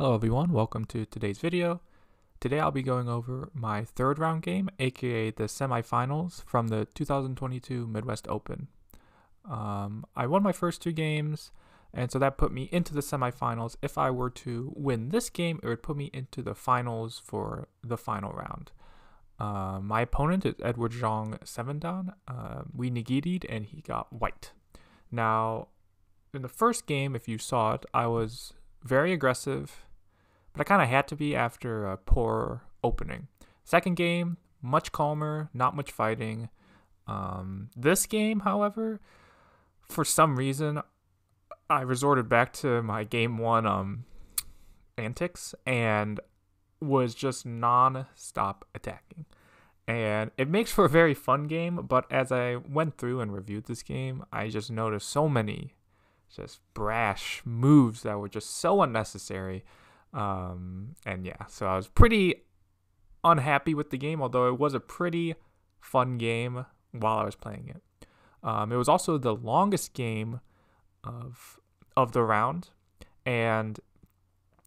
Hello everyone, welcome to today's video. Today I'll be going over my third round game, aka the semifinals from the 2022 Midwest Open. I won my first two games, and so that put me into the semifinals. If I were to win this game, it would put me into the finals for the final round. My opponent is Edward Zhang 7-down. We negatied and he got white. Now, in the first game, if you saw it, I was very aggressive, but I kind of had to be after a poor opening. Second game, much calmer, not much fighting. This game, however, for some reason, I resorted back to my game one antics and was just non-stop attacking. And it makes for a very fun game, but as I went through and reviewed this game, I just noticed so many just brash moves that were just so unnecessary. And yeah, so I was pretty unhappy with the game, although it was a pretty fun game while I was playing it. It was also the longest game of the round, and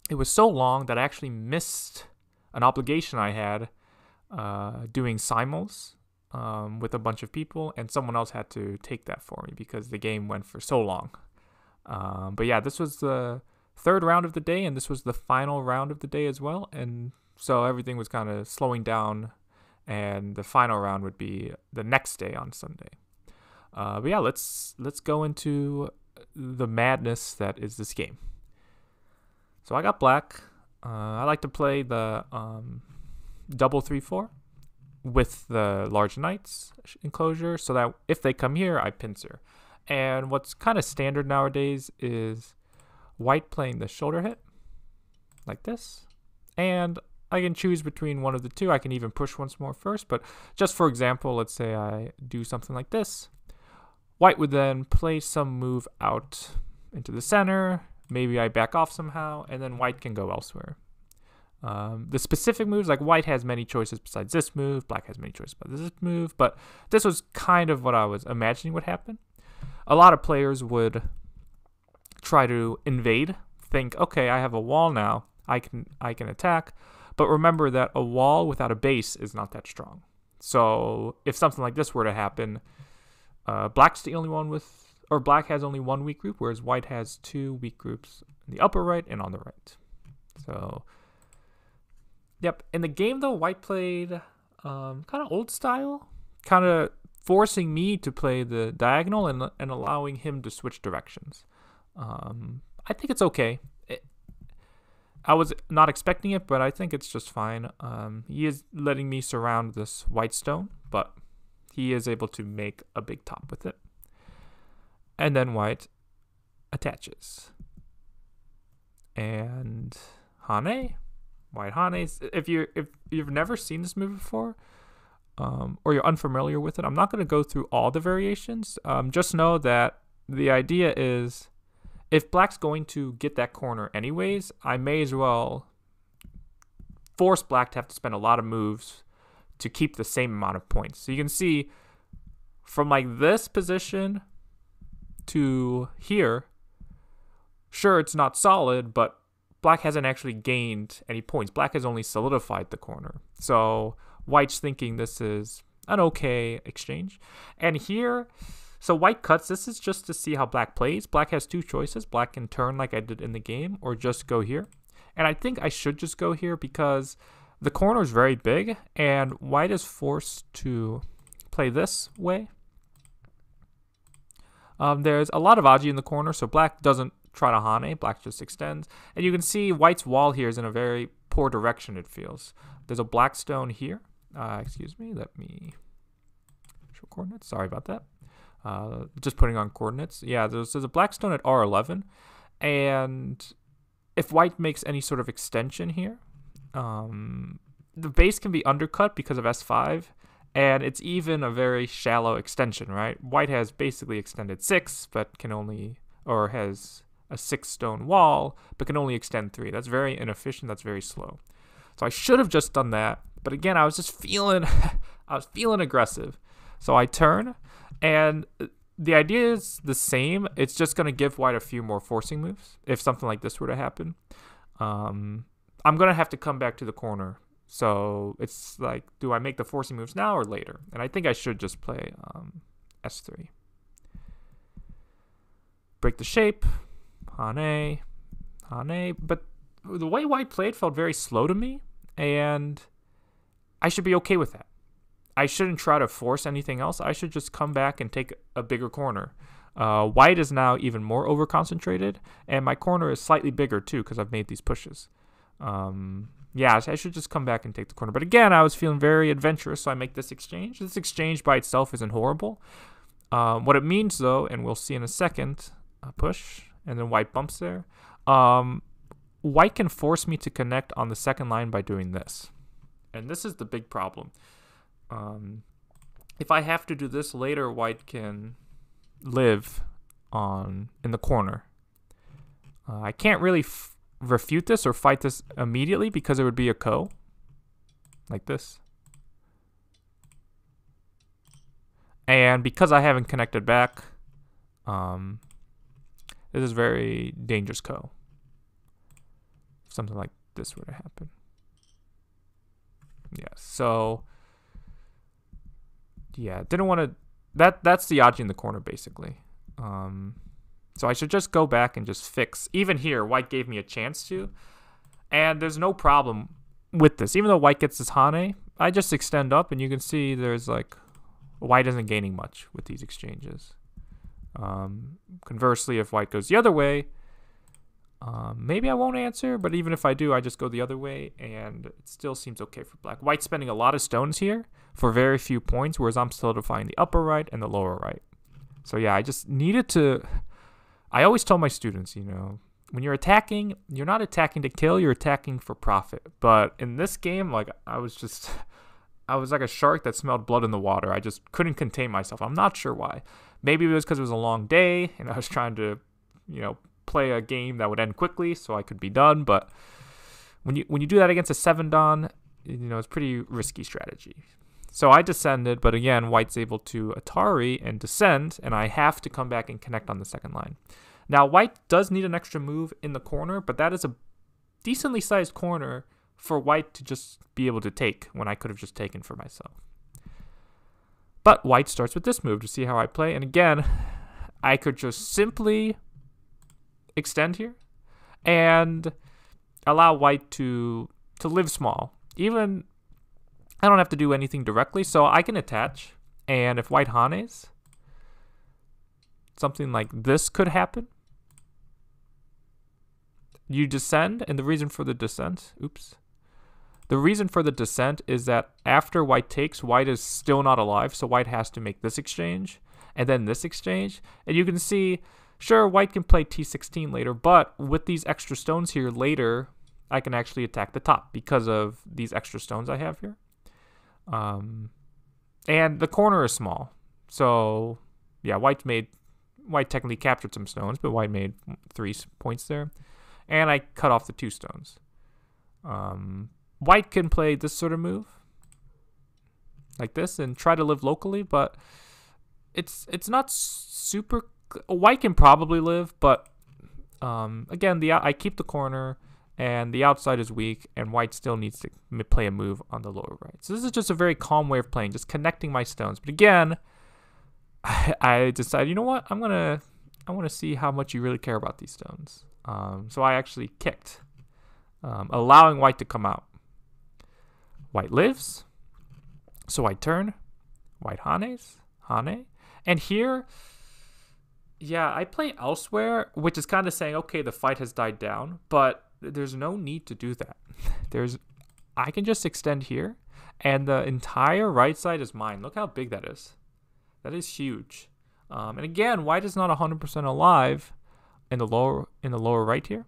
it was so long that I actually missed an obligation I had doing simul's with a bunch of people, and someone else had to take that for me because the game went for so long. But yeah, this was the third round of the day, and this was the final round of the day as well, and so everything was kind of slowing down, and the final round would be the next day on Sunday. But yeah, let's go into the madness that is this game. So I got black. I like to play the double 3-4 with the large knights enclosure, so that if they come here, I pincer. And what's kind of standard nowadays is white playing the shoulder hit, like this. And I can choose between one of the two. I can even push once more first, but just for example, let's say I do something like this. White would then play some move out into the center. Maybe I back off somehow, and then white can go elsewhere. The specific moves, like white has many choices besides this move, black has many choices besides this move, but this was kind of what I was imagining would happen. A lot of players would try to invade, think, okay, I have a wall now, I can attack, but remember that a wall without a base is not that strong. So if something like this were to happen, black's the only one black has only one weak group, whereas white has two weak groups in the upper right and on the right. So, yep. In the game, though, white played kind of old style, kind of forcing me to play the diagonal and allowing him to switch directions. I think it's okay. I was not expecting it, but I think it's just fine. He is letting me surround this white stone, but he is able to make a big top with it. And then white attaches. And Hane, white Hane. If you've never seen this move before, or you're unfamiliar with it, I'm not going to go through all the variations. Just know that the idea is, if black's going to get that corner anyways, I may as well force black to have to spend a lot of moves to keep the same amount of points. So you can see from like this position to here, sure, it's not solid, but black hasn't actually gained any points. Black has only solidified the corner. So white's thinking this is an okay exchange. And here, so white cuts. This is just to see how black plays. Black has two choices. Black can turn like I did in the game, or just go here. And I think I should just go here because the corner is very big, and white is forced to play this way. There's a lot of Aji in the corner, so black doesn't try to Hane. Black just extends. And you can see white's wall here is in a very poor direction, it feels. There's a black stone here. Excuse me, let me show coordinates. Sorry about that. Just putting on coordinates. Yeah, there's a black stone at R11. And if white makes any sort of extension here, the base can be undercut because of S5. And it's even a very shallow extension, right? White has basically extended 6, but can only, or has a 6 stone wall, but can only extend 3. That's very inefficient. That's very slow. So I should have just done that. But again, I was just feeling, I was feeling aggressive. So I turn, and the idea is the same. It's just going to give white a few more forcing moves if something like this were to happen. I'm going to have to come back to the corner. So it's like, do I make the forcing moves now or later? And I think I should just play S3. Break the shape. Hane. But the way white played felt very slow to me, and I should be okay with that. I shouldn't try to force anything else. I should just come back and take a bigger corner. White is now even more over-concentrated, and my corner is slightly bigger too because I've made these pushes. Yeah, I should just come back and take the corner. But again, I was feeling very adventurous, so I make this exchange. This exchange by itself isn't horrible. What it means, though, and we'll see in a second, push, and then white bumps there. White can force me to connect on the second line by doing this. And this is the big problem. If I have to do this later, white can live in the corner. I can't really refute this or fight this immediately because it would be a ko, like this. And because I haven't connected back, this is very dangerous ko. If something like this were to happen. Yeah, so yeah, didn't want to. That's the Aji in the corner basically. So I should just go back and just fix. Even here, white gave me a chance to, and there's no problem with this. Even though white gets this Hane, I just extend up, and you can see there's like white isn't gaining much with these exchanges. Conversely, if white goes the other way, maybe I won't answer, but even if I do, I just go the other way, and it still seems okay for black. White's spending a lot of stones here for very few points, whereas I'm solidifying the upper right and the lower right. So yeah, I just needed to. I always tell my students, you know, when you're attacking, you're not attacking to kill, you're attacking for profit. But in this game, like, I was like a shark that smelled blood in the water. I just couldn't contain myself. I'm not sure why. Maybe it was because it was a long day and I was trying to, you know, play a game that would end quickly so I could be done. But when you do that against a 7-dan, you know, it's pretty risky strategy. So I descended, but again, white's able to Atari and descend, and I have to come back and connect on the second line. Now, white does need an extra move in the corner, but that is a decently sized corner for white to just be able to take when I could have just taken for myself. But white starts with this move to see how I play, and again, I could just simply extend here and allow white to live small. Even I don't have to do anything directly, so I can attach, and if white hanes, something like this could happen. You descend, and the reason for the descent, the reason for the descent is that after white takes, white is still not alive, so white has to make this exchange, and then this exchange, and you can see, sure, white can play T16 later, but with these extra stones here later, I can actually attack the top because of these extra stones I have here. And the corner is small, so yeah, white technically captured some stones, but white made 3 points there, and I cut off the 2 stones. White can play this sort of move like this and try to live locally, but it's not super. White can probably live, but again, I keep the corner. And the outside is weak, and white still needs to play a move on the lower right. So this is just a very calm way of playing, just connecting my stones. But again, I decided, you know what? I want to see how much you really care about these stones. So I actually kicked, allowing white to come out. White lives, so I turn. White hanes, Hane, and here, yeah, I play elsewhere, which is kind of saying, okay, the fight has died down, but there's no need to do that. I can just extend here, and the entire right side is mine. Look how big that is. That is huge. And again, white is not 100% alive in the lower right here,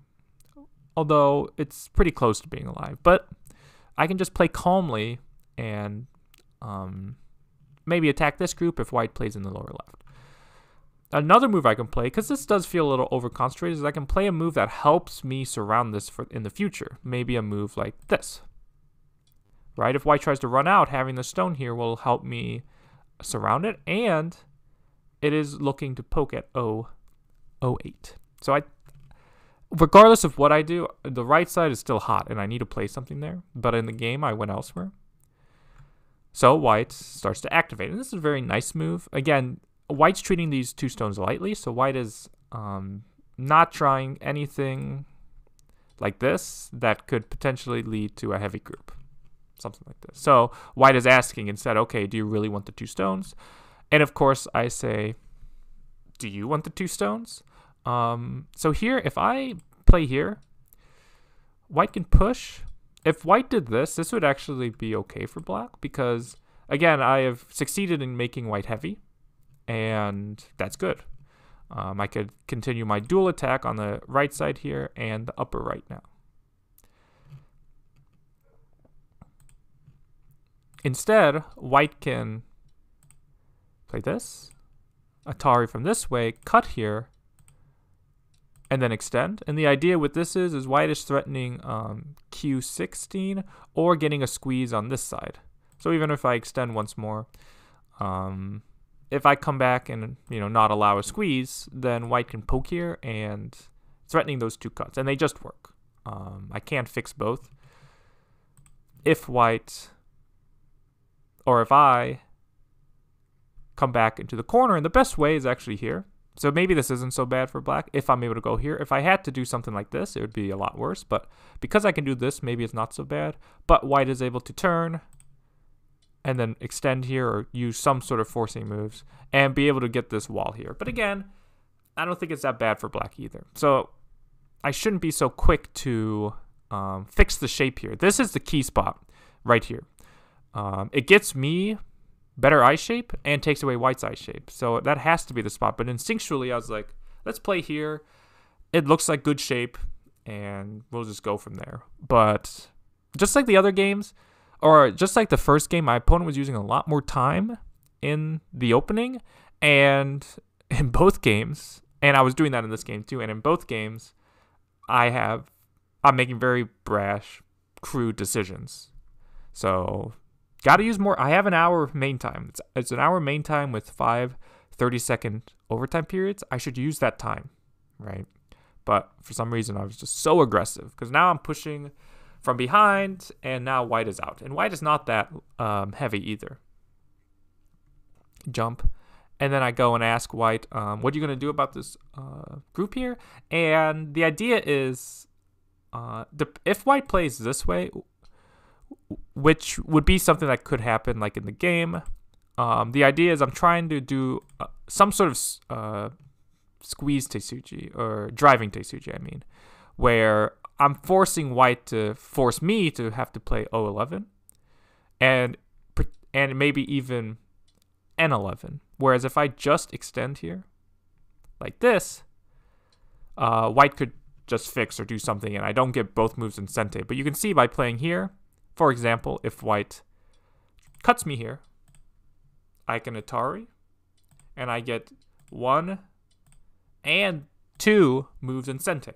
although it's pretty close to being alive. But I can just play calmly and maybe attack this group if white plays in the lower left. Another move I can play, because this does feel a little over-concentrated, is I can play a move that helps me surround this in the future. Maybe a move like this. Right? If white tries to run out, having the stone here will help me surround it, and it is looking to poke at 08. So regardless of what I do, the right side is still hot, and I need to play something there. But in the game, I went elsewhere. So white starts to activate, and this is a very nice move. Again, white's treating these 2 stones lightly, so white is not trying anything like this that could potentially lead to a heavy group. Something like this. So white is asking instead, okay, do you really want the 2 stones? And of course, I say, do you want the 2 stones? So here, if I play here, white can push. If white did this, this would actually be okay for black because, again, I have succeeded in making white heavy, and that's good. I could continue my dual attack on the right side here and the upper right now. Instead, white can play this, Atari from this way, cut here, and then extend. And the idea with this is white is threatening Q16 or getting a squeeze on this side. So even if I extend once more, if I come back and not allow a squeeze, then white can poke here and threatening those 2 cuts, and they just work. I can't fix both. If white, or if I come back into the corner, and the best way is actually here. So maybe this isn't so bad for black if I'm able to go here. If I had to do something like this, it would be a lot worse. But because I can do this, maybe it's not so bad. But white is able to turn and then extend here or use some sort of forcing moves and be able to get this wall here. But again, I don't think it's that bad for black either. So I shouldn't be so quick to fix the shape here. This is the key spot right here. It gets me better eye shape and takes away white's eye shape. So that has to be the spot. But instinctually, I was like, let's play here. It looks like good shape, and we'll just go from there. But just like the other games, or just like the first game, my opponent was using a lot more time in the opening. And in both games, and I was doing that in this game too, and in both games, I'm making very brash, crude decisions. So got to use more. I have an hour of main time. It's an hour main time with 5 30-second overtime periods. I should use that time, right? But for some reason, I was just so aggressive because now I'm pushing from behind, and now white is out. And white is not that heavy either. Jump. And then I go and ask white, what are you going to do about this group here? And the idea is, if white plays this way, which would be something that could happen like in the game. The idea is I'm trying to do some sort of squeeze Teisuji, or driving Teisuji, I mean, where I'm forcing white to force me to have to play O11 and maybe even N11. Whereas if I just extend here like this, white could just fix or do something, and I don't get both moves in Sente. But you can see by playing here, for example, if white cuts me here, I can Atari, and I get 1 and 2 moves in Sente.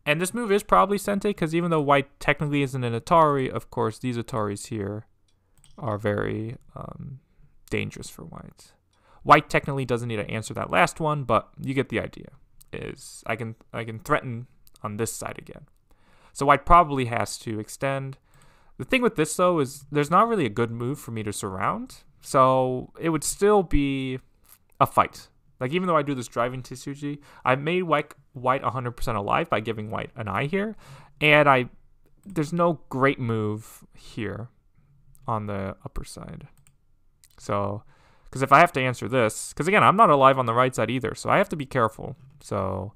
And this move is probably Sente, because even though white technically isn't an Atari, of course, these Ataris here are very dangerous for white. White technically doesn't need to answer that last one, but you get the idea. Is I can threaten on this side again. So white probably has to extend. The thing with this, though, is there's not really a good move for me to surround. So it would still be a fight. Like, even though I do this driving Teisuji, I made white 100% alive by giving white an eye here. And there's no great move here on the upper side. So, because if I have to answer this, because again, I'm not alive on the right side either, so I have to be careful. So,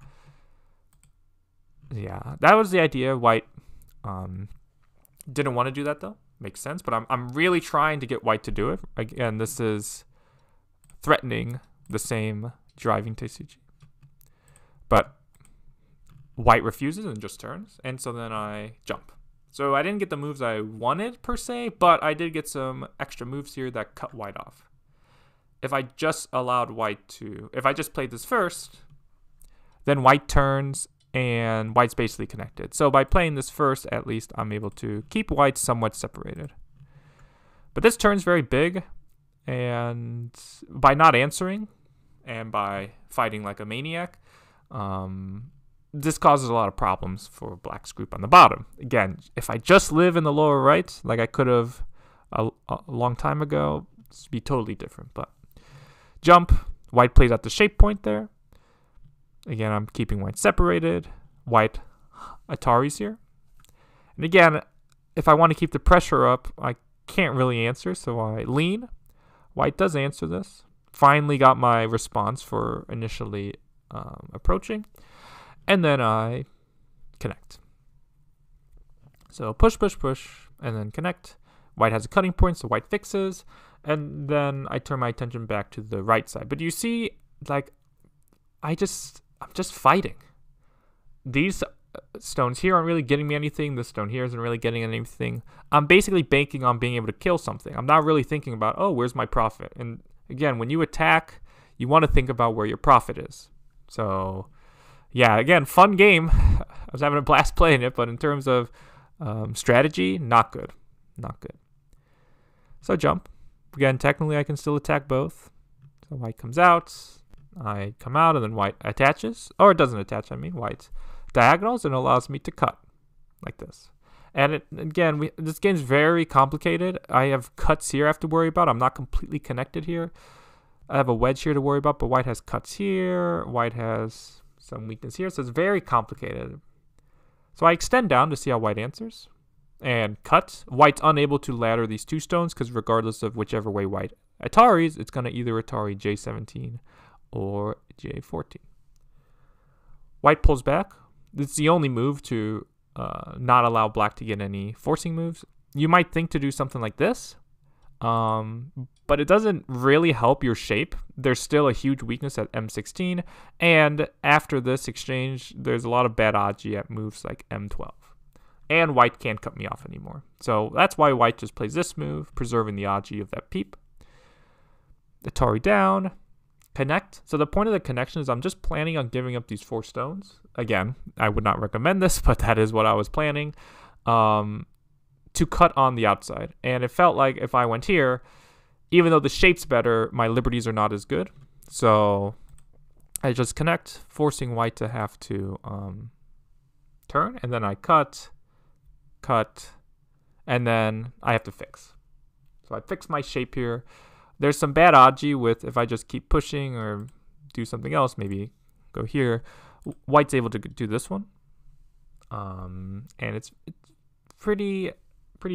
yeah, that was the idea. White didn't want to do that, though. Makes sense, but I'm really trying to get white to do it. Again, this is threatening the same driving Teisuji. But white refuses and just turns, and so then I jump. So I didn't get the moves I wanted, per se, but I did get some extra moves here that cut white off. If I just allowed white to... If I just played this first, then white turns, and white's basically connected. So by playing this first, at least, I'm able to keep white somewhat separated. But this turn's very big, and by not answering, and by fighting like a maniac, this causes a lot of problems for black's group on the bottom. Again, if I just live in the lower right, like I could have a long time ago, this would be totally different. But jump, white plays at the shape point there. Again, I'm keeping white separated. White Atari's here. And again, if I want to keep the pressure up, I can't really answer, so I lean. White does answer this. Finally got my response for initially approaching. And then I connect. So push, push, push, and then connect. White has a cutting point, so white fixes. And then I turn my attention back to the right side. But you see, like, I'm just fighting. These stones here aren't really getting me anything. This stone here isn't really getting anything. I'm basically banking on being able to kill something. I'm not really thinking about, oh, where's my profit? And again, when you attack, you want to think about where your profit is. So, yeah, again, fun game. I was having a blast playing it, but in terms of strategy, not good. Not good. So jump. Again, technically, I can still attack both. So white comes out. I come out, and then white attaches. Or it doesn't attach, I mean, white diagonals, and allows me to cut like this. And again, this game's very complicated. I have cuts here I have to worry about. I'm not completely connected here. I have a wedge here to worry about, but white has cuts here. White has some weakness here, so it's very complicated. So I extend down to see how white answers. And cut. White's unable to ladder these two stones because regardless of whichever way white Ataris, it's going to either Atari J17 or J14. White pulls back. This is the only move to not allow black to get any forcing moves. You might think to do something like this, but it doesn't really help your shape. There's still a huge weakness at M16, and after this exchange, there's a lot of bad Aji at moves like M12. And white can't cut me off anymore. So that's why white just plays this move, preserving the Aji of that peep. Atari down. Connect. So the point of the connection is I'm just planning on giving up these 4 stones. Again, I would not recommend this, but that is what I was planning. To cut on the outside. And it felt like if I went here, even though the shape's better, my liberties are not as good. So I just connect, forcing white to have to turn. And then I cut, and then I have to fix. So I fix my shape here. There's some bad Aji with if I just keep pushing or do something else, maybe go here. White's able to do this one. And it's pretty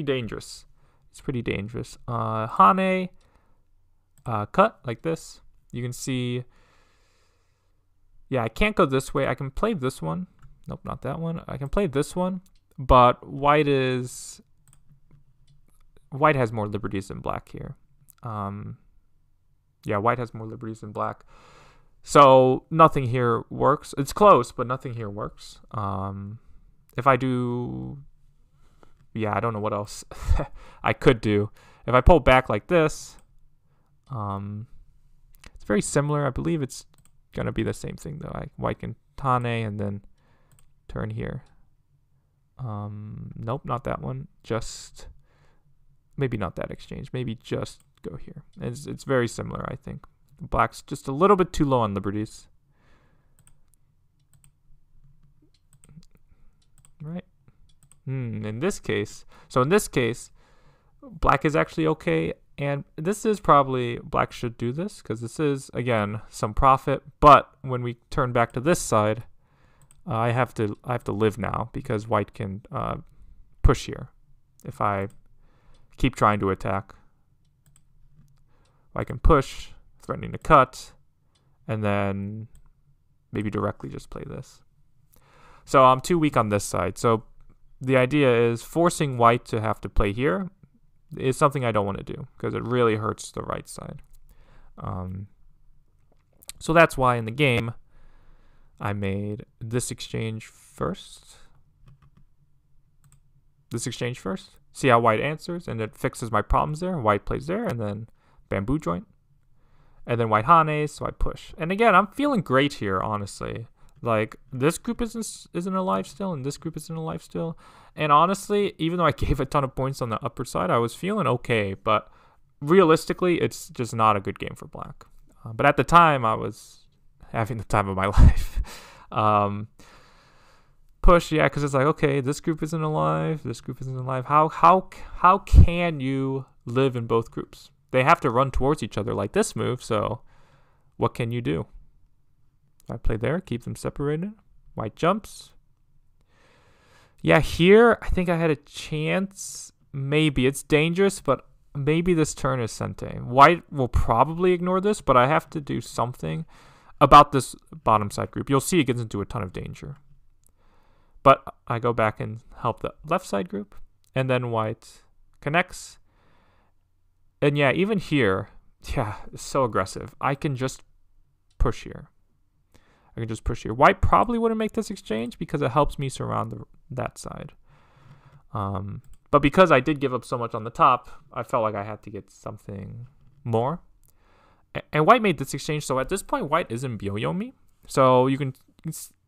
dangerous. It's pretty dangerous. Hane, cut like this. You can see, yeah, I can't go this way. I can play this one. Nope, not that one. I can play this one, but white has more liberties than black here. Yeah, white has more liberties than black. So nothing here works. It's close, but nothing here works. If I do, yeah, I don't know what else I could do. If I pull back like this, it's very similar. I believe it's gonna be the same thing though. White can Tane and then turn here. Nope, not that one. Just maybe not that exchange. Maybe just go here. It's very similar, I think. Black's just a little bit too low on liberties. Right? In this case, black is actually okay. And this is probably, black should do this because this is, again, some profit. But when we turn back to this side, I have to live now because white can push here if I keep trying to attack. I can push, threatening to cut, and then maybe directly just play this. So I'm too weak on this side. So the idea is forcing white to have to play here is something I don't want to do because it really hurts the right side. So that's why in the game I made this exchange first. See how white answers, and it fixes my problems there. White plays there, and then bamboo joint. And then white Hanes, so I push. And again, I'm feeling great here, honestly. Like, this group isn't alive still, and this group isn't alive still. And honestly, even though I gave a ton of points on the upper side, I was feeling okay. But realistically, it's just not a good game for black. But at the time, I was having the time of my life. push, yeah, because it's like, okay, this group isn't alive, this group isn't alive. How can you live in both groups? They have to run towards each other like this move, so what can you do? I play there, keep them separated. White jumps. Yeah, here, I think I had a chance. Maybe. It's dangerous, but maybe this turn is Sente. White will probably ignore this, but I have to do something about this bottom side group. You'll see it gets into a ton of danger. But I go back and help the left side group, and then white connects. And yeah, even here, yeah, it's so aggressive. I can just push here. I can just push here. White probably wouldn't make this exchange because it helps me surround that side. But because I did give up so much on the top, I felt like I had to get something more. And white made this exchange, so at this point, white isn't Byo-Yo me. So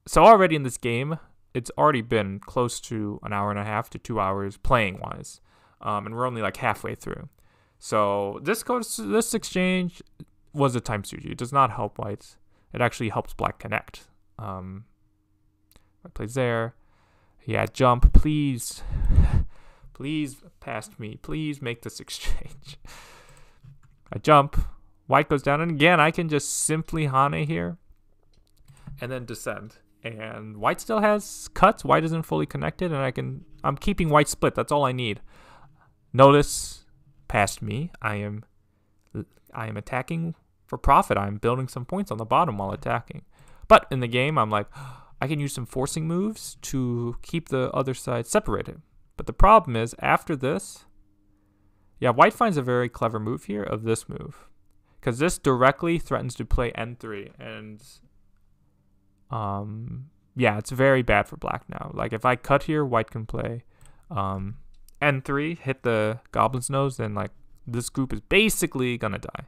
so already in this game, it's already been close to an hour and a half to 2 hours playing wise, and we're only like halfway through. So this exchange was a time suji. It does not help white. It actually helps black connect. White plays there. Yeah, jump, please. Please past me. Please make this exchange. I jump. White goes down, and again, I can just simply Hane here and then descend. And white still has cuts. White isn't fully connected, and I'm keeping white split. That's all I need. Notice past me. I am attacking for profit. I'm building some points on the bottom while attacking. But in the game, I'm like, I can use some forcing moves to keep the other side separated. But the problem is, after this, yeah, white finds a very clever move here of this move. Because this directly threatens to play N3. And, yeah, it's very bad for black now. Like, if I cut here, white can play N3, hit the goblin's nose, then, like, this group is basically going to die.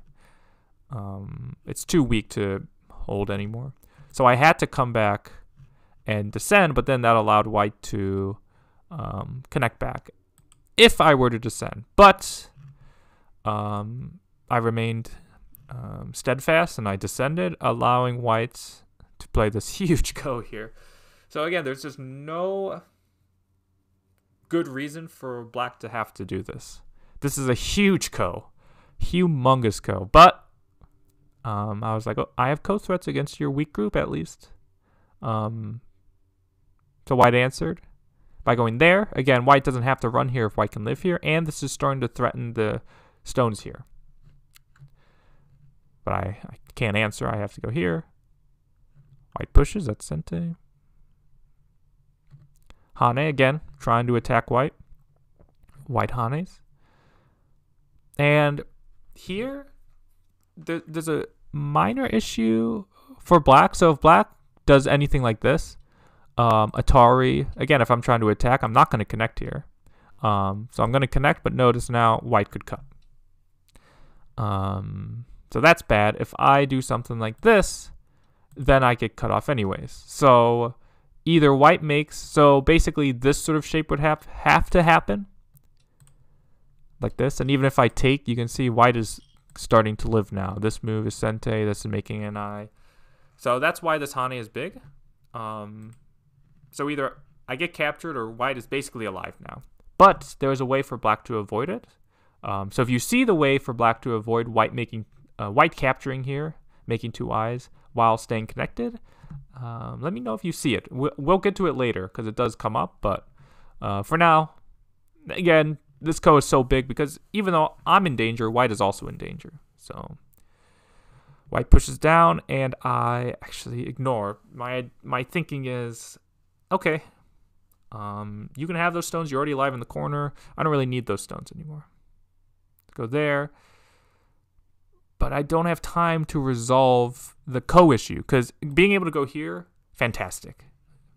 It's too weak to hold anymore. So I had to come back and descend, but then that allowed white to connect back if I were to descend. But I remained steadfast and I descended, allowing white to play this huge go here. So again, there's just no good reason for black to have to do this. This is a huge ko, humongous ko. But I was like, oh, I have co-threats against your weak group at least. So white answered by going there. Again, white doesn't have to run here if white can live here. And this is starting to threaten the stones here. But I can't answer. I have to go here. White pushes. That's Sente. Hane again, trying to attack white. White Hanes. And here, there's a minor issue for black. So if black does anything like this, Atari, again, if I'm trying to attack, I'm not going to connect here. So I'm going to connect, but notice now white could cut. So that's bad. If I do something like this, then I get cut off anyways. So either white makes, so basically this sort of shape would have to happen. Like this. And even if I take, you can see white is starting to live now. This move is Sente. This is making an eye. So that's why this Hane is big. So either I get captured or white is basically alive now. But there is a way for black to avoid it. So if you see the way for black to avoid white making, white capturing here, making two eyes while staying connected, let me know if you see it. We'll get to it later because it does come up. But for now, again, this ko is so big because even though I'm in danger, white is also in danger. So white pushes down and I actually ignore. My thinking is, okay, you can have those stones. You're already alive in the corner. I don't really need those stones anymore. Go there. But I don't have time to resolve the ko issue because being able to go here, fantastic.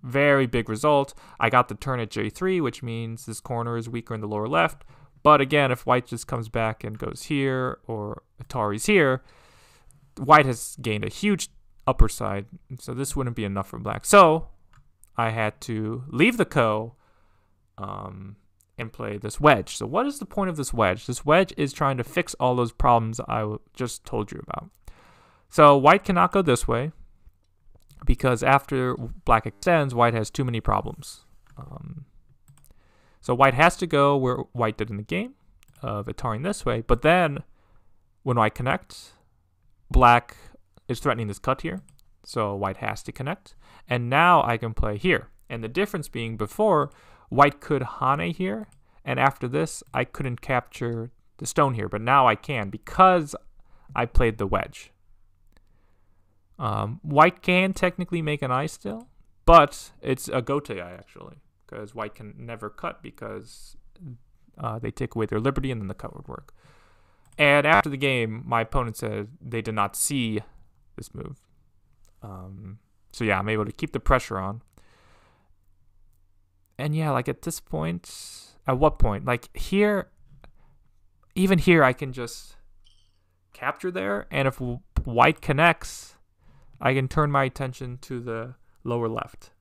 Very big result. I got the turn at J3, which means this corner is weaker in the lower left. But again, if white just comes back and goes here or Atari's here, white has gained a huge upper side. So this wouldn't be enough for black. So I had to leave the ko and play this wedge. So what is the point of this wedge? This wedge is trying to fix all those problems I just told you about. So white cannot go this way. because after black extends, white has too many problems. So white has to go where white did in the game of Ataring this way, but then when white connects, black is threatening this cut here, so white has to connect, and now I can play here. And the difference being before, white could Hane here, and after this, I couldn't capture the stone here, but now I can because I played the wedge. White can technically make an eye still, but it's a gote eye actually, because white can never cut because they take away their liberty and then the cut would work. And after the game, my opponent said they did not see this move. So yeah, I'm able to keep the pressure on. And yeah, like at this point, at what point? Like here, even here, I can just capture there. And if white connects, I can turn my attention to the lower left.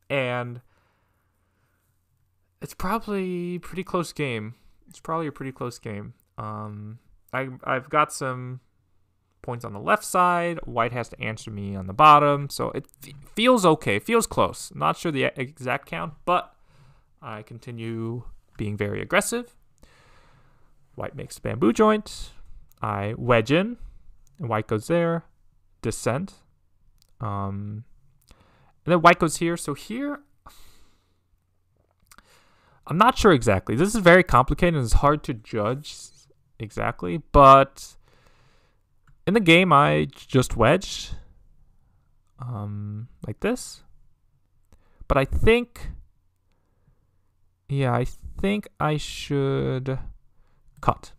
And it's probably a pretty close game. It's probably a pretty close game. I've got some points on the left side. White has to answer me on the bottom. So it feels okay. It feels close. Not sure the exact count, but I continue being very aggressive. White makes a bamboo joint. I wedge in. And white goes there. Descent. And then white goes here. So here, I'm not sure exactly. This is very complicated and it's hard to judge exactly. But in the game, I just wedged like this. But I think, yeah, I think I should cut.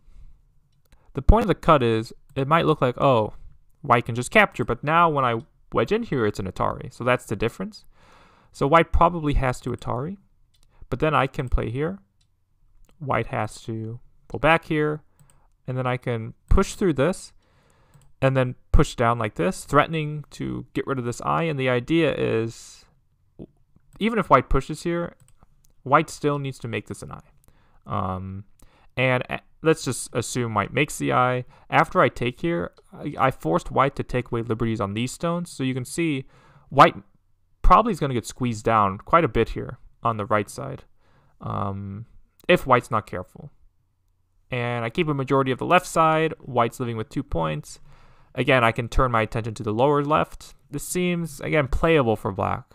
The point of the cut is it might look like, oh, white can just capture. But now when I wedge in here, it's an Atari. So that's the difference. So white probably has to Atari. But then I can play here. White has to pull back here. And then I can push through this. And then push down like this, threatening to get rid of this eye. And the idea is, even if white pushes here, white still needs to make this an eye. And let's just assume white makes the eye. After I take here, I forced white to take away liberties on these stones. So you can see white probably is going to get squeezed down quite a bit here on the right side, if white's not careful. And I keep a majority of the left side. White's living with 2 points. Again, I can turn my attention to the lower left. This seems, again, playable for black.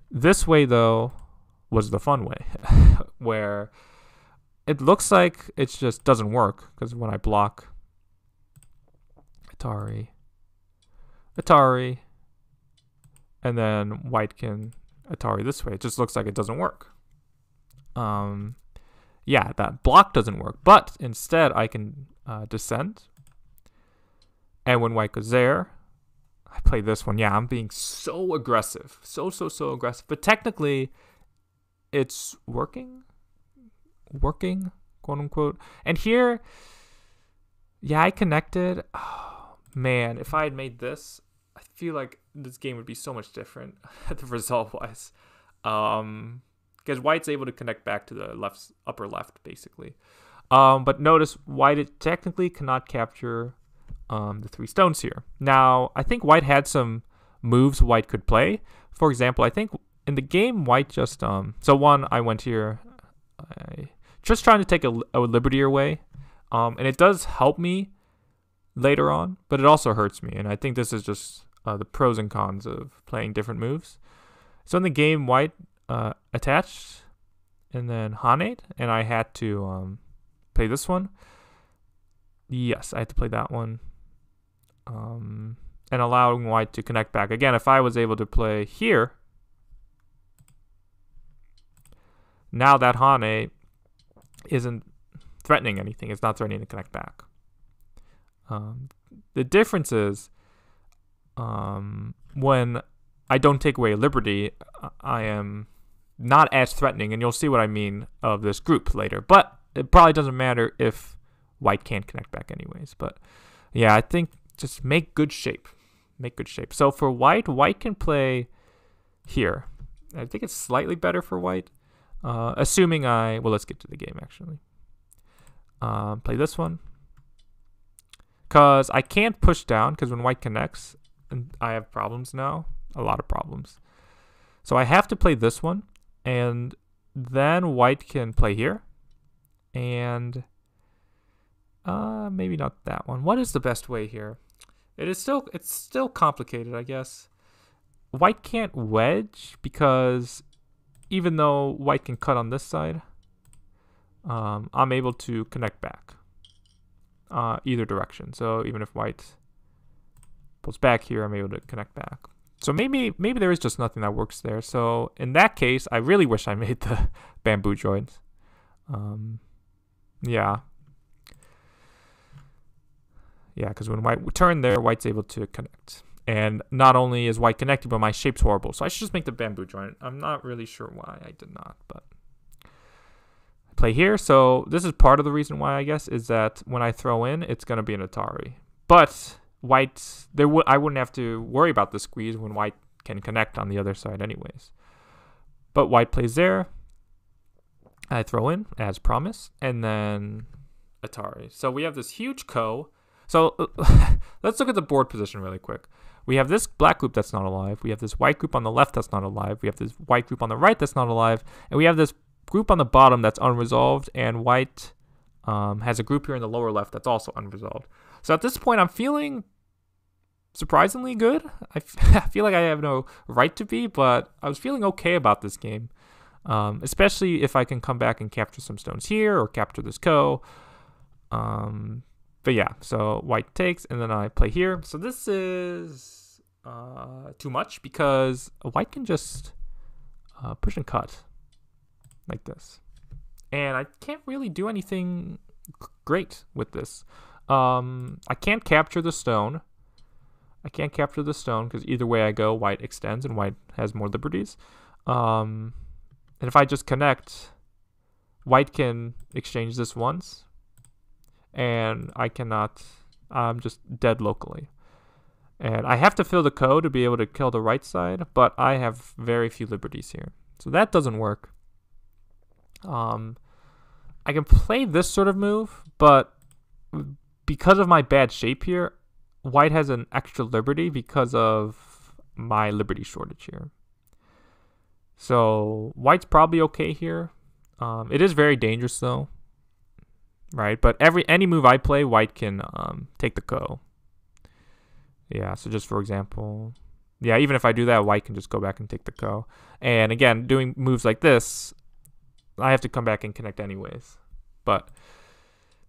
This way, though, was the fun way, where it looks like it just doesn't work, because when I block Atari, and then white can Atari this way, it just looks like it doesn't work. Yeah, that block doesn't work, but instead I can descend. And when white goes there, I play this one. Yeah, I'm being so aggressive. So aggressive. But technically, it's working, quote unquote. And here, yeah, I connected. Oh, man, if I had made this, I feel like this game would be so much different, the result-wise. Because white's able to connect back to the left, upper left, basically. But notice white technically cannot capture the 3 stones here. Now, I think white had some moves white could play. For example, I think in the game, white just... so one, I went here. Just trying to take a liberty away. And it does help me later on, but it also hurts me. And I think this is just the pros and cons of playing different moves. So in the game, white attached and then Haned, and I had to play this one. Yes, I had to play that one. And allowing white to connect back. Again, if I was able to play here, now that Hane isn't threatening anything. It's not threatening to connect back. The difference is when I don't take away a liberty, I am not as threatening, and you'll see what I mean of this group later. But it probably doesn't matter if white can't connect back anyways. But yeah, I think just make good shape. Make good shape. So for white can play here. I think it's slightly better for white. Assuming well, let's get to the game actually. Play this one. because I can't push down, because when white connects, and I have problems now, a lot of problems. So I have to play this one, and then white can play here, and maybe not that one. What is the best way here? It's still complicated, I guess. White can't wedge, because even though white can cut on this side, I'm able to connect back either direction. So even if white pulls back here, I'm able to connect back. So maybe there is just nothing that works there. So in that case, I really wish I made the bamboo joints. Yeah, because when white turn there, white's able to connect. And not only is white connected, but my shape's horrible. So I should just make the bamboo joint. I'm not really sure why I did not, but I play here. So this is part of the reason why, I guess, is that when I throw in, it's going to be an Atari. But white, I wouldn't have to worry about the squeeze when white can connect on the other side anyways. But white plays there. I throw in, as promised, and then Atari. So we have this huge ko. So let's look at the board position really quick. We have this black group that's not alive. We have this white group on the left that's not alive. We have this white group on the right that's not alive. And we have this group on the bottom that's unresolved. And white has a group here in the lower left that's also unresolved. So at this point, I'm feeling surprisingly good. I feel like I have no right to be, but I was feeling okay about this game. Especially if I can come back and capture some stones here or capture this ko. But yeah, so white takes, and then I play here. So this is too much, because white can just push and cut like this. And I can't really do anything great with this. I can't capture the stone. Because either way I go, white extends and white has more liberties. And if I just connect, white can exchange this once. And I cannot, I'm just dead locally. And I have to fill the ko to be able to kill the right side, but I have very few liberties here. So that doesn't work. I can play this sort of move, but because of my bad shape here, white has an extra liberty because of my liberty shortage here. So white's probably okay here. It is very dangerous though. Right, but any move I play, white can take the ko. Yeah, so just for example, yeah, even if I do that, white can just go back and take the ko. And again, doing moves like this, I have to come back and connect anyways. But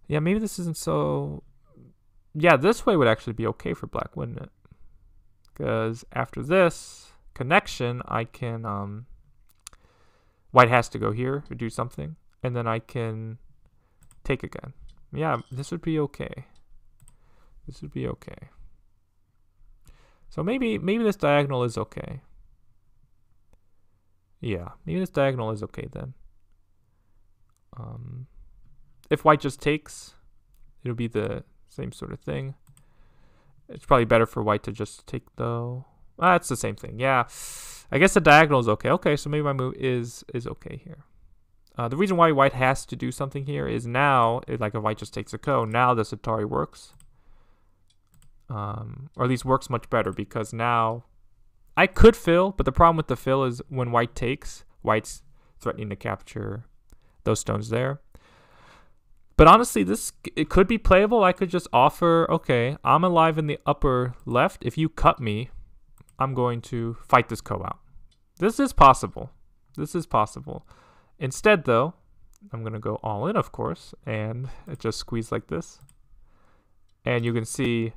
yeah, maybe this isn't so. Yeah, this way would actually be okay for black, wouldn't it? Because after this connection, I can white has to go here to do something, and then I can take again. Yeah, this would be okay. So maybe this diagonal is okay. Yeah, maybe this diagonal is okay then. If white just takes, it'll be the same sort of thing. It's probably better for white to just take though. It's the same thing. Yeah, I guess the diagonal is okay. Okay, so maybe my move is okay here. The reason why white has to do something here is now, like if white just takes a ko, now this Atari works. Or at least works much better, because now I could fill, but the problem with the fill is when white takes, white's threatening to capture those stones there. But honestly, it could be playable. I could just offer, okay, I'm alive in the upper left. If you cut me, I'm going to fight this ko out. This is possible. Instead, though, I'm going to go all in, of course, and it just squeeze like this. And you can see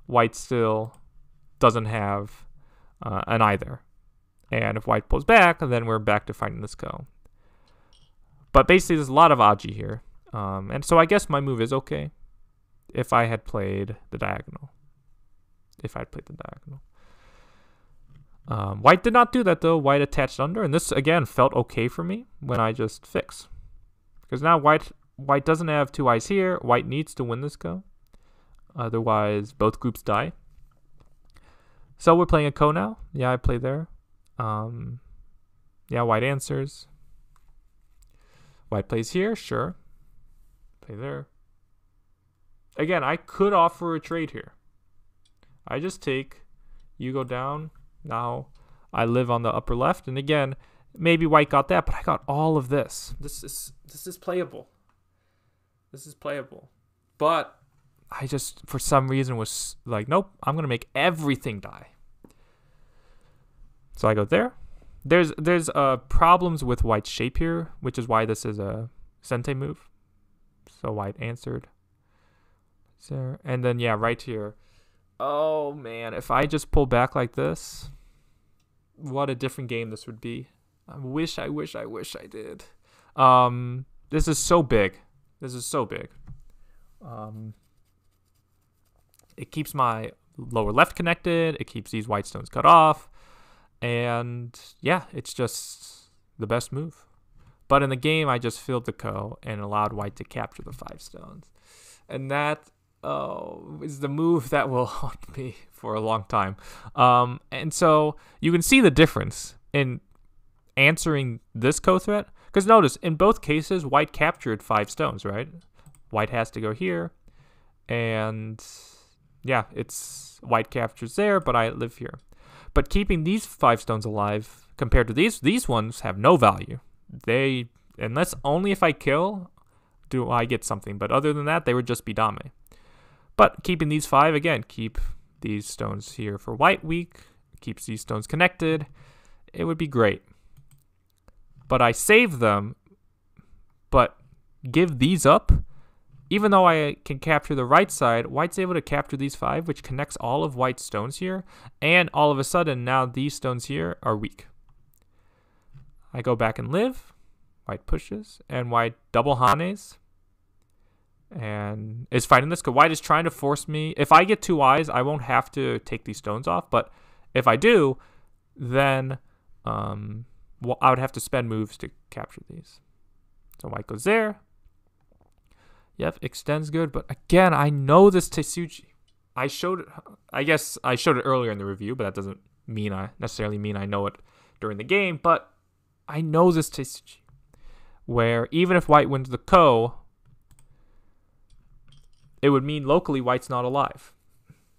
white still doesn't have an either. And if white pulls back, then we're back to fighting this ko. But basically, there's a lot of aji here. And so I guess my move is okay if I had played the diagonal. White did not do that though. White attached under, and this again felt okay for me when I just fix. Because now white doesn't have two eyes here. White needs to win this ko. Otherwise, both groups die. So we're playing a ko now. Yeah, I play there. Yeah, white answers. White plays here, sure. Play there. Again, I could offer a trade here. I just take, you go down. Now I live on the upper left, and again, maybe white got that, but I got all of this. This is playable. This is playable. But I just, for some reason, was like, nope, I'm gonna make everything die. So I go there. There's problems with white's shape here, which is why this is a sente move. So white answered. There. And then yeah, right here. Oh man, if I just pull back like this, what a different game this would be. I wish I did. This is so big. This is so big. It keeps my lower left connected. It keeps these white stones cut off. And yeah, it's just the best move. But in the game, I just filled the ko and allowed white to capture the 5 stones. And that is the move that will haunt me for a long time. And so you can see the difference in answering this ko threat. Because notice, in both cases, white captured 5 stones, right? White has to go here. And yeah, it's white captures there, but I live here. But keeping these 5 stones alive compared to these ones have no value. They, unless only if I kill, do I get something. But other than that, they would just be dame. But keeping these 5, again, keep these stones here for white weak, keeps these stones connected. It would be great. But I save them, but give these up. Even though I can capture the right side, white's able to capture these 5, which connects all of white's stones here. And all of a sudden, now these stones here are weak. I go back and live. White pushes. And white double hanes. And is fighting this because white is trying to force me. If I get 2 eyes, I won't have to take these stones off. But if I do, then well, I would have to spend moves to capture these. So white goes there. Yep, extends good, but again, I know this Teisuji. I showed it. I guess I showed it earlier in the review, but that doesn't mean necessarily mean I know it during the game. But I know this Teisuji, where even if white wins the ko, it would mean locally white's not alive.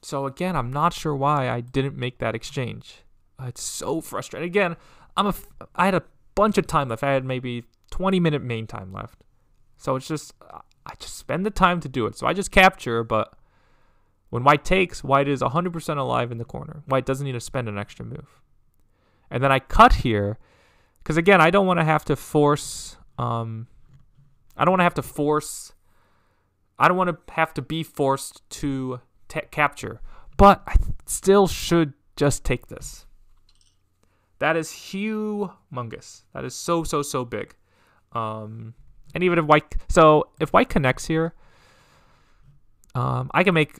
So again, I'm not sure why I didn't make that exchange. It's so frustrating. Again, I had a bunch of time left. I had maybe 20-minute main time left. So it's just, I just spend the time to do it. So I just capture, but when white takes, white is 100% alive in the corner. White doesn't need to spend an extra move. And then I cut here, because again, I don't want to have to force, I don't want to have to be forced to capture. But I still should just take this. That is humongous. That is so, so, so big. And even if white, so if white connects here, I can make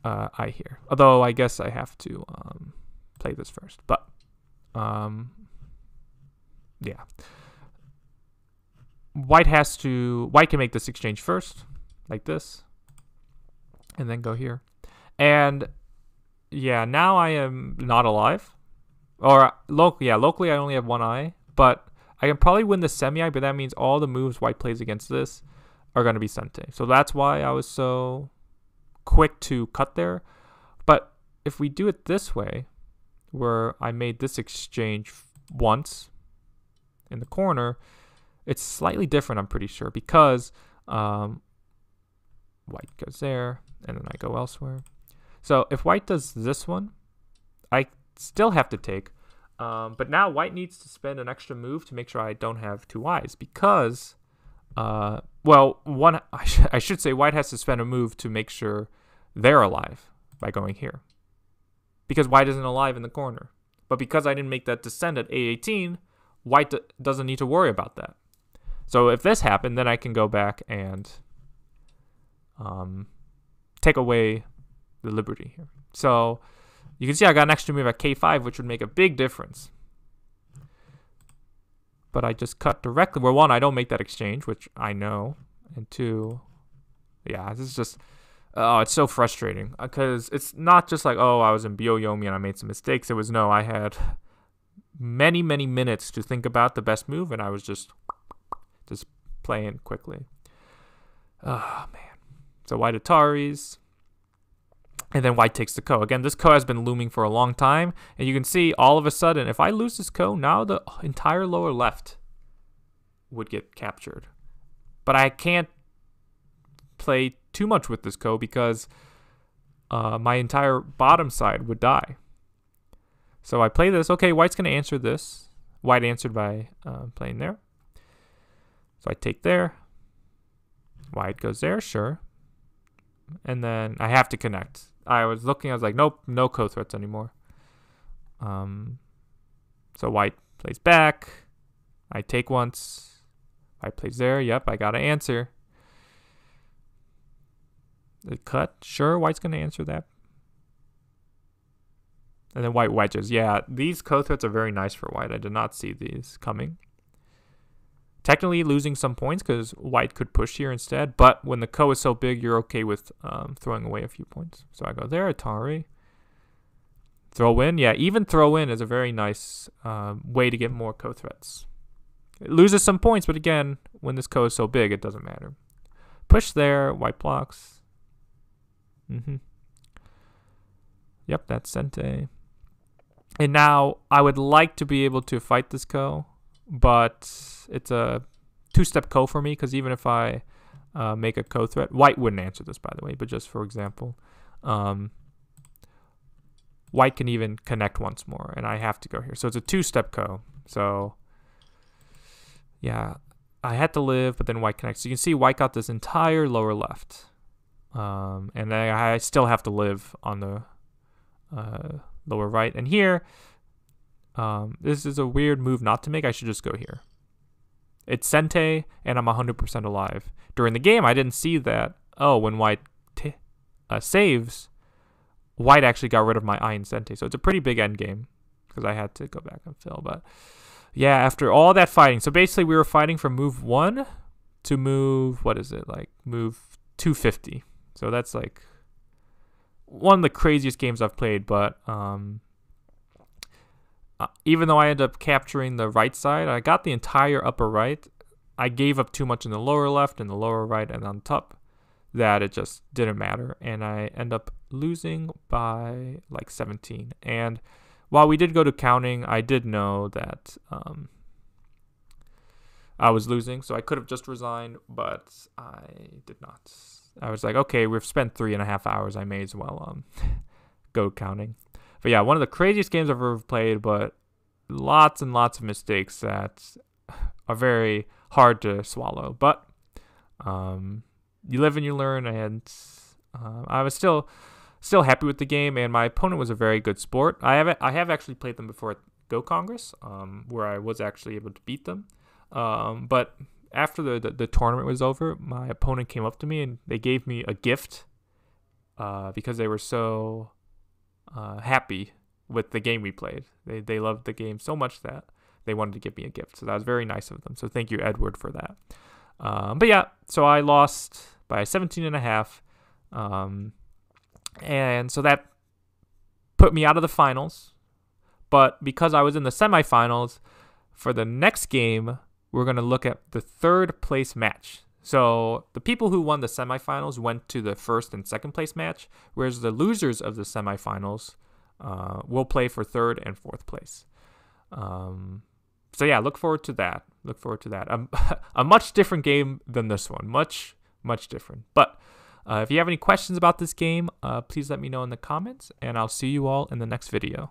I here. Although I guess I have to play this first. But yeah, white can make this exchange first, like this, and then go here. And yeah, now I am not alive, or locally I only have 1 eye, but I can probably win the semi-eye, but that means all the moves white plays against this are going to be sente. So that's why I was so quick to cut there. But if we do it this way, where I made this exchange once in the corner, it's slightly different, I'm pretty sure, because white goes there, and then I go elsewhere. So if white does this one, I still have to take. But now white needs to spend an extra move to make sure I don't have 2 eyes because, I should say white has to spend a move to make sure they're alive by going here. Because white isn't alive in the corner. But because I didn't make that descent at A18, white doesn't need to worry about that. So if this happened, then I can go back and take away the liberty here. So you can see I got an extra move at K5, which would make a big difference. But I just cut directly. Well, 1, I don't make that exchange, which I know. And 2, yeah, this is just, oh, it's so frustrating. Because it's not just like, oh, I was in Byoyomi and I made some mistakes. It was, no, I had many, many minutes to think about the best move, and I was just playing quickly. Oh, man. So white Ataris. And then white takes the ko. Again, this ko has been looming for a long time. And you can see all of a sudden, if I lose this ko, now the entire lower left would get captured. But I can't play too much with this ko because my entire bottom side would die. So I play this. Okay, white's going to answer this. White answered by playing there. So I take there. White goes there, sure. And then I have to connect. I was looking, I was like, nope, no ko threats anymore. So white plays back. I take once. White plays there. Yep, I got to answer. The cut, sure, white's going to answer that. And then white wedges. Yeah, these ko threats are very nice for white. I did not see these coming. Technically losing some points because white could push here instead. But when the ko is so big, you're okay with throwing away a few points. So I go there, Atari. Throw in. Yeah, even throw in is a very nice way to get more ko threats. It loses some points, but again, when this ko is so big, it doesn't matter. Push there, white blocks. Yep, that's Sente. And now I would like to be able to fight this ko, but it's a two-step ko for me because even if I make a ko threat, white wouldn't answer this, by the way, but just for example, white can even connect once more, and I have to go here. So it's a two-step ko. So yeah, I had to live, but then white connects. So you can see white got this entire lower left, and I still have to live on the lower right. And here, this is a weird move not to make. I should just go here. It's Sente, and I'm 100% alive. During the game, I didn't see that. Oh, when white saves, white actually got rid of my Ai and Sente. So it's a pretty big end game because I had to go back and fill. But yeah, after all that fighting. So basically, we were fighting from move 1 to move, what is it? Like move 250. So that's like one of the craziest games I've played, but even though I ended up capturing the right side, I got the entire upper right. I gave up too much in the lower left and the lower right and on top that it just didn't matter. And I end up losing by like 17. And while we did go to counting, I did know that I was losing. So I could have just resigned, but I did not. I was like, okay, we've spent 3.5 hours. I may as well go counting. But yeah, one of the craziest games I've ever played, but lots and lots of mistakes that are very hard to swallow. But you live and you learn, and I was still happy with the game, and my opponent was a very good sport. I have actually played them before at Go Congress, where I was actually able to beat them. But after the tournament was over, my opponent came up to me and they gave me a gift because they were so happy with the game we played. They loved the game so much that they wanted to give me a gift. So that was very nice of them. So thank you, Edward, for that. But yeah, so I lost by 17.5. And so that put me out of the finals. But because I was in the semifinals, for the next game, we're going to look at the third place match. So the people who won the semifinals went to the first and second place match, whereas the losers of the semifinals will play for third and fourth place. So yeah, look forward to that. Look forward to that. A much different game than this one. Much, much different. But if you have any questions about this game, please let me know in the comments, and I'll see you all in the next video.